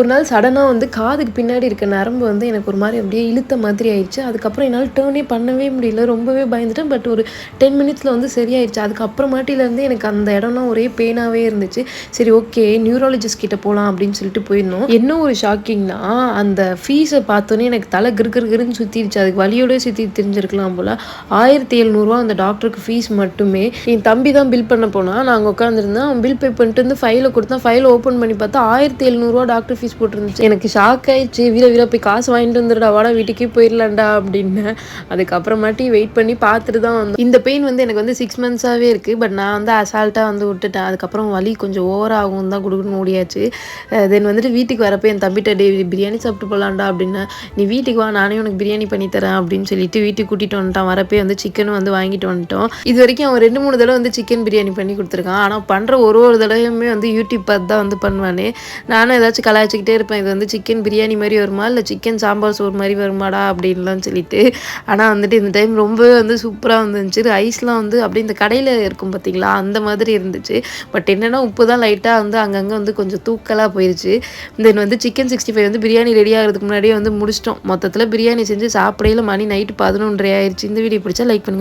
ஒரு நாள் சடனாக வந்து காதுக்கு பின்னாடி இருக்க நரம்பு வந்து எனக்கு ஒரு மாதிரி அப்படியே இழுத்த மாதிரி ஆயிடுச்சு. அதுக்கப்புறம் என்னால் டேர்னே பண்ணவே முடியல. ரொம்பவே பயந்துட்டேன். பட் ஒரு 10 மினிட்ஸில் வந்து சரியாயிடுச்சு. அதுக்கப்புறமாட்டிலேருந்து எனக்கு அந்த இடம்லாம் ஒரே பெயினாகவே இருந்துச்சு. சரி ஓகே நியூராலஜிஸ்ட் கிட்ட போகலாம் அப்படின்னு சொல்லிட்டு போயிருந்தோம். என்ன ஒரு ஷாக்கிங்னா அந்த ஃபீஸை பார்த்தோன்னே எனக்கு தலை கிருன்னு சுற்றிடுச்சு. அதுக்கு வலியோடய சுற்றி தெரிஞ்சிருக்கலாம் போல். 1700 அந்த டாக்டருக்கு ஃபீஸ் மட்டுமே. என் தம்பி தான் பில் பண்ண போனால் நாங்கள் உட்காந்துருந்தேன். அவன் பில் பே பண்ணிட்டு வந்து ஃபைலை கொடுத்தான். ஃபைலை ஓப்பன் பண்ணி பார்த்தா 1700 டாக்டர் ஃபீஸ் போட்டுருந்துச்சு. எனக்கு ஷாக் ஆயிடுச்சு. வீர போய் காசு வாங்கிட்டு வந்துடுடா வாடா வீட்டுக்கே போயிடலாம்டா அப்படின்னு. அதுக்கப்புறமாட்டி வெயிட் பண்ணி பார்த்துட்டு தான் வந்தோம். இந்த பெயின் வந்து எனக்கு வந்து 6 மந்த்ஸாகவே இருக்குது. பட் நான் வந்து அசால்ட்டாக வந்து விட்டுட்டேன். அதுக்கப்புறம் வலி கொஞ்சம் ஓவராகும் தான் குடுக்குன்னு ஓடியாச்சு. தென் வந்துட்டு வீட்டுக்கு வரப்போ என் தம்பிட்ட பிரியாணி சாப்பிட்டு போகலான்டா அப்படின்னு. நீ வீட்டுக்கு வா நானே உனக்கு பிரியாணி பண்ணி தரேன் அப்படின்னு சொல்லிட்டு வீட்டுக்கு கூட்டிகிட்டு வந்துட்டான். வரப்பே வந்து சிக்கனும் வந்து வாங்கிட்டு வந்துட்டோம். இது வரைக்கும் அவன் 2-3 தடவை வந்து சிக்கன் பிரியாணி பண்ணி கொடுத்துருக்கான். ஆனால் பண்ணுற ஒரு தடவையுமே வந்து யூடியூப் பார்த்து தான் வந்து பண்ணுவானே. நானும் ஏதாச்சும் கலாய்ச்சிக்கிட்டே இருப்பேன். இது வந்து சிக்கன் பிரியாணி மாதிரி வருமா இல்லை சிக்கன் சாம்பார் சோறு மாதிரி வருமாடா அப்படின்லாம் சொல்லிட்டு. ஆனால் வந்துட்டு இந்த டைம் ரொம்பவே வந்து சூப்பராக வந்துருந்துச்சு. ரைஸ்லாம் வந்து அப்படி இந்த கடையில் இருக்கும் பார்த்தீங்களா அந்த மாதிரி இருந்துச்சு. பட் என்னென்னா உப்பு தான் லைட்டாக வந்து அங்கங்கே வந்து கொஞ்சம் தூக்கலாக போயிடுச்சு. தென் வந்து சிக்கன் 65 வந்து பிரியாணி ரெடி ஆகிறதுக்கு முன்னாடியே வந்து முடிச்சிட்டோம். மொத்தத்தில் பிரியாணி செஞ்சு சாப்பிடையில மணி நைட்டு 11:30 ஆயிடுச்சு. இந்த வீடியோ பிடிச்சா லைக் பண்ணுங்கள்.